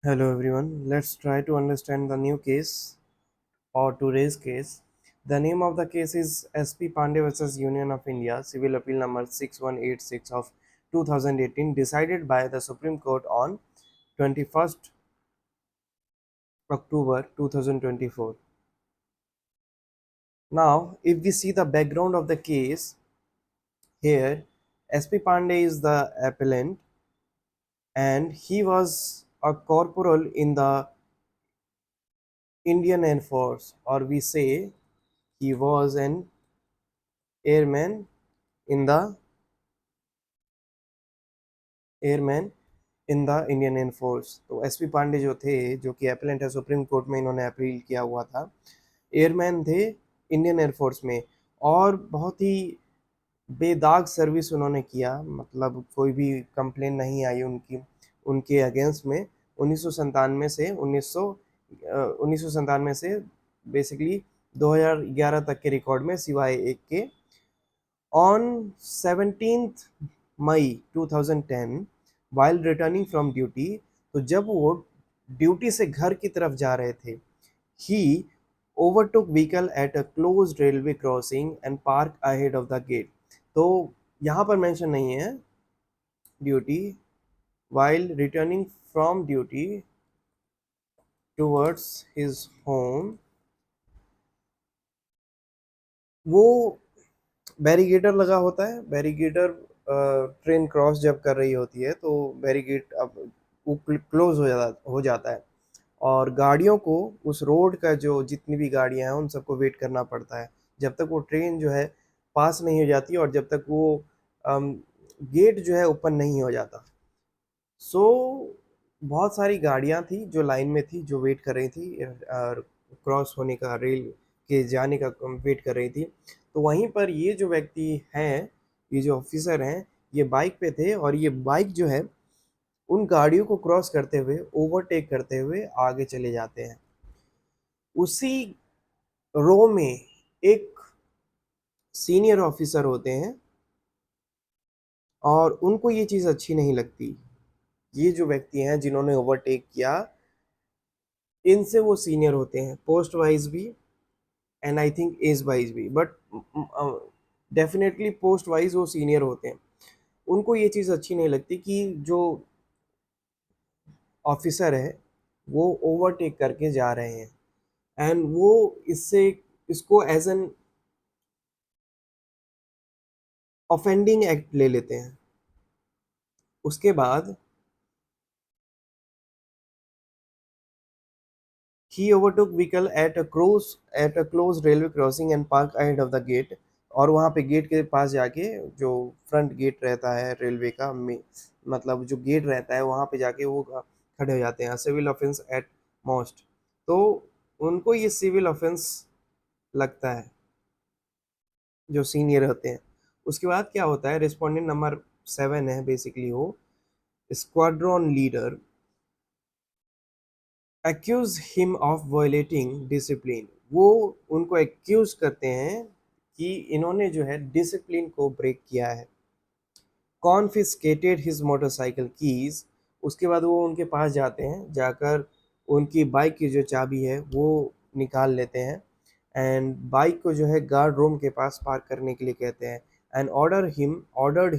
Hello everyone, let's try to understand the new case or today's case. The name of the case is SP Pandey versus Union of India, Civil Appeal number 6186 of 2018, decided by the Supreme Court on 21st October 2024. Now, if we see the background of the case here, SP Pandey is the appellant and he was a corporal in the Indian Air Force, or we say he was an airman in the airman in the Indian air force. तो SP Pandey जो थे, जो कि appellate है supreme court में, इन्होंने appeal किया हुआ था, एयरमैन थे इंडियन एयर फोर्स में, और बहुत ही बेदाग सर्विस उन्होंने किया, मतलब कोई भी कंप्लेन नहीं आई उनके अगेंस्ट में। 1997 से 1997 से बेसिकली 2011 तक के रिकॉर्ड में, सिवाय एक के। On 17th May 2010 while returning from duty, तो जब वो ड्यूटी से घर की तरफ जा रहे थे, he overtook vehicle at a closed railway crossing and park ahead of the gate. तो यहाँ पर मेंशन नहीं है duty, while returning from duty towards his home, वो बैरिगेटर लगा होता है। बैरिगेटर ट्रेन क्रॉस जब कर रही होती है तो बैरिगेट अब वो क्लोज हो जाता है, और गाड़ियों को, उस रोड का जो जितनी भी गाड़ियां हैं उन सबको वेट करना पड़ता है जब तक वो ट्रेन जो है पास नहीं हो जाती, और जब तक वो गेट जो है ओपन नहीं हो जाता। सो बहुत सारी गाड़ियां थी जो लाइन में थी, जो वेट कर रही थी और क्रॉस होने का, रेल के जाने का वेट कर रही थी। तो वहीं पर ये जो व्यक्ति हैं, ये जो ऑफिसर हैं, ये बाइक पे थे, और ये बाइक जो है उन गाड़ियों को क्रॉस करते हुए, ओवरटेक करते हुए आगे चले जाते हैं। उसी रो में एक सीनियर ऑफिसर होते हैं, और उनको ये चीज़ अच्छी नहीं लगती। ये जो व्यक्ति हैं जिन्होंने ओवरटेक किया, इनसे वो सीनियर होते हैं, पोस्ट वाइज भी and I think age wise भी, बट डेफिनेटली पोस्ट वाइज वो सीनियर होते हैं। उनको ये चीज़ अच्छी नहीं लगती कि जो ऑफिसर है वो ओवरटेक करके जा रहे हैं, एंड वो इससे इसको एज एन ऑफेंडिंग एक्ट ले लेते हैं। उसके बाद ही overtook vehicle at a close railway crossing and park ahead of the gate, और वहाँ पे गेट के पास जाके, जो फ्रंट गेट रहता है रेलवे का, मतलब जो गेट रहता है वहाँ पे जाके वो खड़े हो जाते हैं। सिविल ऑफेंस एट मोस्ट, तो उनको ये सिविल ऑफेंस लगता है, जो सीनियर होते हैं। उसके बाद क्या होता है, रिस्पोंडेंट नंबर 7 है बेसिकली, वो squadron leader accuse him of violating discipline. वो उनको एक्यूज करते हैं कि इन्होंने जो है डिसिप्लिन को ब्रेक किया है। कॉन्फिस्केटेड हिज मोटरसाइकिल कीज, उसके बाद वो उनके पास जाते हैं, जाकर उनकी बाइक की जो चाबी है वो निकाल लेते हैं, एंड बाइक को जो है गार्ड रूम के पास पार्क करने के लिए कहते हैं, and ordered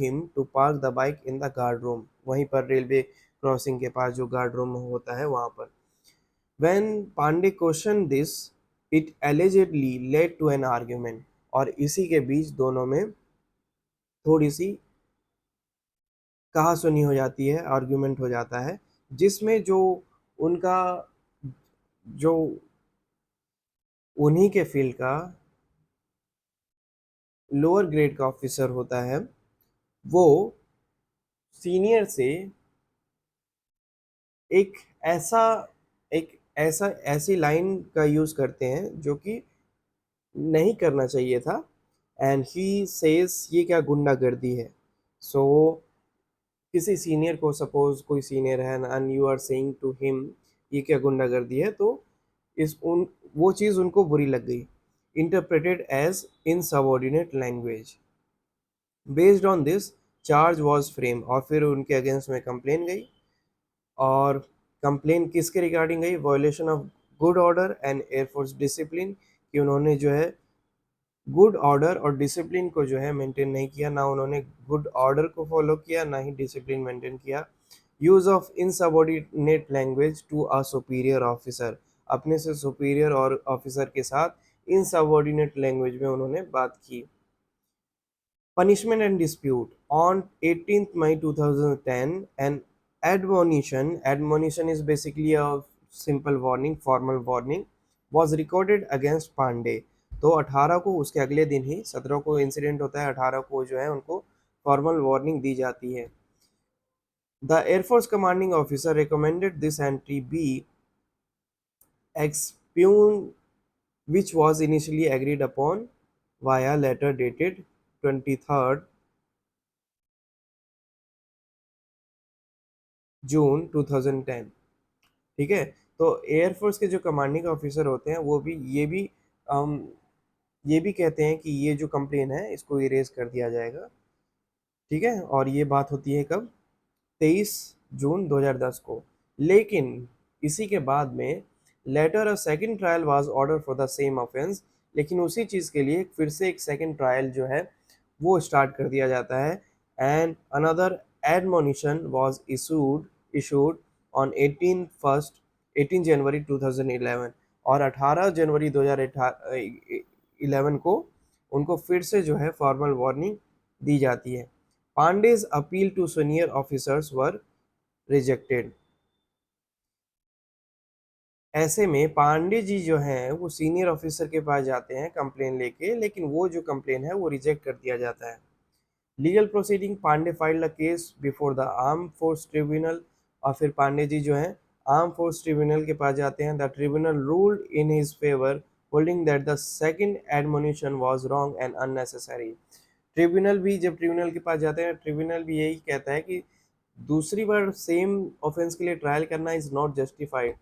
him to park the bike in the guard room, वहीं पर रेलवे क्रॉसिंग के पास जो गार्ड रूम होता है वहाँ पर। When Pandey questioned this, it allegedly led to an argument, और इसी के बीच दोनों में थोड़ी सी कहा-सुनी हो जाती है, आर्गुमेंट हो जाता है, जिसमें जो उनका, जो उन्हीं के फील्ड का लोअर ग्रेड का ऑफिसर होता है, वो सीनियर से एक ऐसा ऐसी लाइन का यूज़ करते हैं जो कि नहीं करना चाहिए था, एंड ही सेज ये क्या गुंडागर्दी है। सो किसी सीनियर को, सपोज कोई सीनियर है and you are saying to him ये क्या गुंडागर्दी है, तो इस उन वो चीज़ उनको बुरी लग गई, interpreted as insubordinate language. Based on this charge was frame, और फिर उनके अगेंस्ट में कंप्लेन गई, और कंप्लेन किसके रिगार्डिंग गई? Violation of good order and air force discipline, कि उन्होंने जो है गुड ऑर्डर और डिसिप्लिन को जो है मेंटेन नहीं किया, ना उन्होंने गुड ऑर्डर को फॉलो किया, ना ही डिसिप्लिन मेंटेन किया। Use of insubordinate language to a superior officer, अपने से सुपीरियर और ऑफिसर के साथ इनसबॉर्डिनेट लैंग्वेज में उन्होंने बात की। Punishment and dispute. On 18th May 2010, an admonition is basically a simple warning, formal warning, was recorded against Pandey. तो 18 को, उसके अगले दिन ही 17 को इंसिडेंट होता है, 18 को जो है उनको फॉर्मल वार्निंग दी जाती है। The air force commanding officer recommended this entry be expuned, which was initially agreed upon via letter dated 23rd जून 2010। ठीक है, तो एयरफोर्स के जो कमांडिंग ऑफिसर होते हैं वो भी अम, ये भी कहते हैं कि ये जो कंप्लेन है इसको इरेज कर दिया जाएगा। ठीक है, और ये बात होती है कब? 23 जून 2010 को। लेकिन इसी के बाद में later a second trial was order for the same offence, लेकिन उसी चीज़ के लिए फिर से एक सेकंड ट्रायल जो है वो स्टार्ट कर दिया जाता है। And another admonition was issued on 18 January 2011, और 18 जनवरी 2011 को उनको फिर से जो है फॉर्मल वार्निंग दी जाती है। पांडे's appeal to senior officers were rejected। ऐसे में पांडे जी जो हैं वो सीनियर ऑफिसर के पास जाते हैं कंप्लेन लेके, लेकिन वो जो कंप्लेन है वो रिजेक्ट कर दिया जाता है। Legal proceeding, Pandey filed a case before the arm force tribunal, और फिर पांडे जी जो है आर्म फोर्स ट्रिब्यूनल के पास जाते हैं। The tribunal ruled in his favour, holding that the second admonition was wrong and unnecessary. Tribunal भी, जब ट्रिब्यूनल के पास जाते हैं, ट्रिब्यूनल भी यही कहता है कि दूसरी बार सेम ऑफेंस के लिए ट्रायल करना is not justified.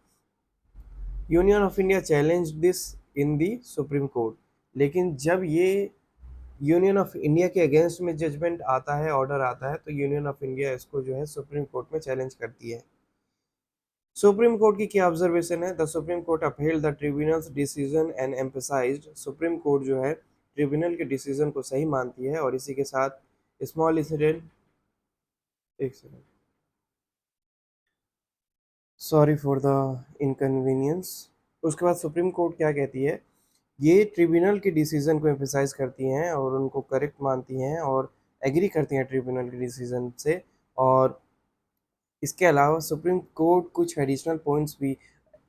Union of India challenge this in the supreme court, लेकिन जब ये यूनियन ऑफ इंडिया के अगेंस्ट में जजमेंट आता है, ऑर्डर आता है, तो यूनियन ऑफ इंडिया इसको जो है सुप्रीम कोर्ट में चैलेंज करती है। सुप्रीम कोर्ट की क्या ऑब्जर्वेशन है? The supreme court upheld the tribunal's decision and emphasized, supreme court जो है ट्रिब्यूनल के डिसीजन को सही मानती है। और इसी के साथ स्मॉल इंसिडेंट, एक second, sorry for the inconvenience. उसके बाद सुप्रीम कोर्ट क्या कहती है? ये ट्रिब्यूनल के डिसीजन को एम्फेसाइज करती हैं और उनको करेक्ट मानती हैं और एग्री करती हैं ट्रिब्यूनल के डिसीजन से। और इसके अलावा सुप्रीम कोर्ट कुछ एडिशनल पॉइंट्स भी,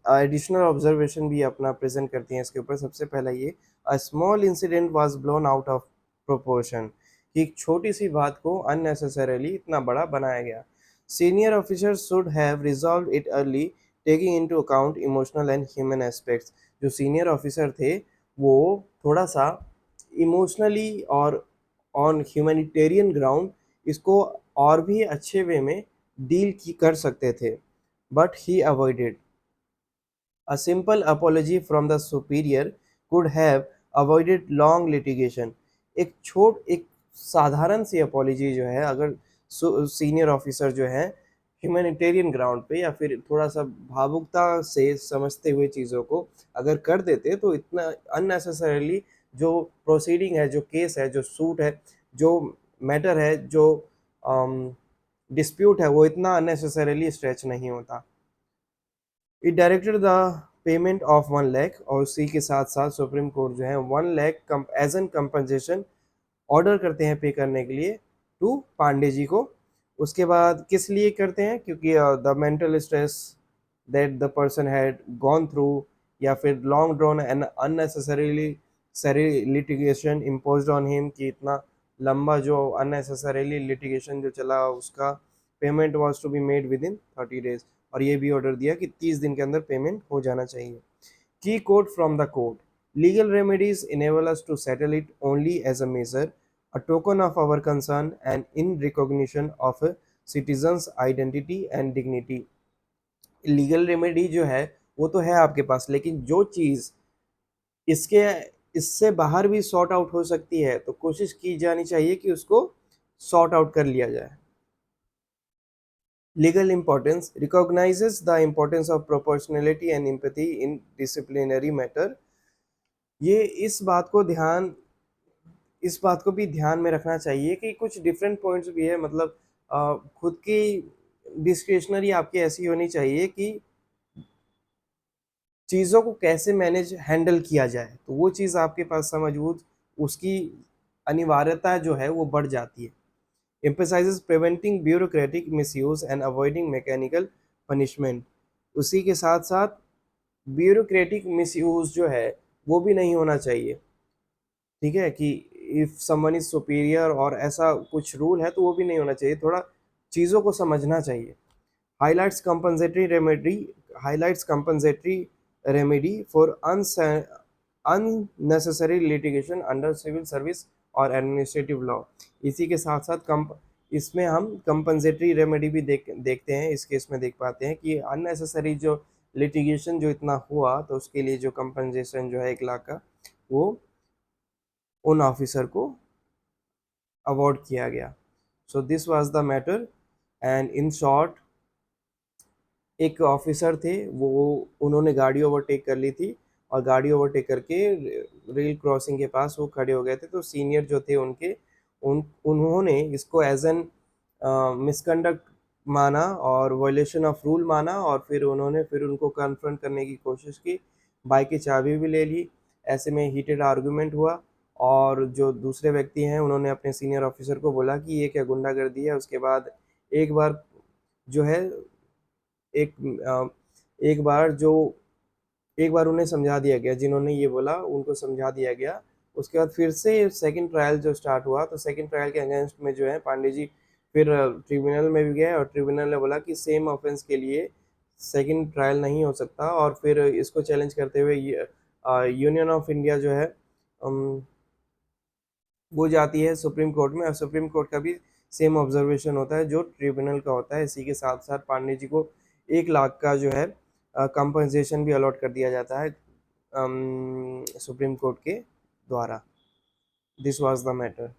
एडिशनल ऑब्जर्वेशन भी अपना प्रेजेंट करती हैं इसके ऊपर। सबसे पहला ये, a small incident was blown out of proportion, कि एक छोटी सी बात को अननेसेसरीली इतना बड़ा बनाया गया। Senior officers should have resolve it early, taking into account emotional and human aspects. जो सीनियर ऑफिसर थे वो थोड़ा सा इमोशनली और ऑन ह्यूमैनिटेरियन ग्राउंड इसको और भी अच्छे वे में डील की कर सकते थे, but he avoided. A simple apology from the superior could have avoided long litigation। एक साधारण सी अपॉलोजी जो है, अगर सीनियर ऑफिसर जो है ह्यूमैनिटेरियन ग्राउंड पे या फिर थोड़ा सा भावुकता से समझते हुए चीज़ों को अगर कर देते, तो इतना अननेसेसरीली जो प्रोसीडिंग है, जो केस है, जो सूट है, जो मैटर है, जो डिस्प्यूट है, वो इतना अननेसेसरीली स्ट्रेच नहीं होता। It directed the payment of 1 lakh, और उसी के साथ साथ सुप्रीम कोर्ट जो है 1 lakh as an compensation order करते हैं पे करने के लिए टू पांडे जी को। उसके बाद किस लिए करते हैं? क्योंकि the mental stress that the person had gone through, या फिर long drawn and unnecessarily sorry litigation imposed on him, कि इतना लंबा जो अननेसेसरीली लिटिगेशन जो चला, उसका payment was to be made within 30 days। और ये भी ऑर्डर दिया कि 30 दिन के अंदर पेमेंट हो जाना चाहिए। की quote from the court, legal remedies enable us to settle it only as a measure, a token of our concern and in recognition of a citizens identity and dignity। Legal remedy जो है वो तो है आपके पास, लेकिन जो चीज़ इसके इससे बाहर भी सॉर्ट आउट हो सकती है, तो कोशिश की जानी चाहिए कि उसको सॉर्ट आउट कर लिया जाए। Legal importance recognizes the importance of proportionality and empathy in disciplinary matter. ये इस बात को भी ध्यान में रखना चाहिए कि कुछ डिफरेंट पॉइंट्स भी है, मतलब खुद की डिस्क्रिशनरी आपकी ऐसी होनी चाहिए कि चीज़ों को कैसे मैनेज हैंडल किया जाए, तो वो चीज़ आपके पास मौजूद, उसकी अनिवार्यता जो है वो बढ़ जाती है। emphasizes preventing bureaucratic misuse and avoiding mechanical punishment। उसी के साथ साथ ब्यूरोक्रेटिक मिसयूज जो है वो भी नहीं होना चाहिए, ठीक है, कि इफ समवन इज सुपीरियर और ऐसा कुछ रूल है तो वो भी नहीं होना चाहिए, थोड़ा चीज़ों को समझना चाहिए। highlights compensatory remedy highlights compensatory remedy for unnecessary litigation under civil service और एडमिनिस्ट्रेटिव लॉ। इसी के साथ साथ इसमें हम कंपनसेटरी रेमेडी भी देखते हैं, इस केस में देख पाते हैं कि अननेसेसरी जो लिटिगेशन जो इतना हुआ तो उसके लिए जो कंपनसेशन जो है 1 लाख का, वो उन ऑफिसर को अवॉर्ड किया गया। So this was the matter, and in short एक ऑफिसर थे, वो उन्होंने गाड़ी ओवरटेक कर ली थी और गाड़ी ओवरटेक करके रेल क्रॉसिंग के पास वो खड़े हो गए थे, तो सीनियर जो थे उन्होंने इसको एज एन मिसकंडक्ट माना और वायलेशन ऑफ रूल माना, और फिर उनको कन्फ्रंट करने की कोशिश की, बाइक की चाबी भी ले ली। ऐसे में हीटेड आर्गुमेंट हुआ और जो दूसरे व्यक्ति हैं उन्होंने अपने सीनियर ऑफिसर को बोला कि ये क्या गुंडागर्दी है। उसके बाद एक बार जो है एक एक बार जो एक बार उन्हें समझा दिया गया, जिन्होंने ये बोला उनको समझा दिया गया। उसके बाद फिर से सेकंड ट्रायल जो स्टार्ट हुआ, तो सेकंड ट्रायल के अगेंस्ट में जो है पांडे जी फिर ट्रिब्यूनल में भी गए और ट्रिब्यूनल ने बोला कि सेम ऑफेंस के लिए सेकंड ट्रायल नहीं हो सकता, और फिर इसको चैलेंज करते हुए यूनियन ऑफ इंडिया जो है वो जाती है सुप्रीम कोर्ट में, और सुप्रीम कोर्ट का भी सेम ऑब्जर्वेशन होता है जो ट्रिब्यूनल का होता है। इसी के साथ साथ पांडे जी को 1 लाख का जो है कंपनसेशन भी अलॉट कर दिया जाता है सुप्रीम कोर्ट के द्वारा। This was the matter.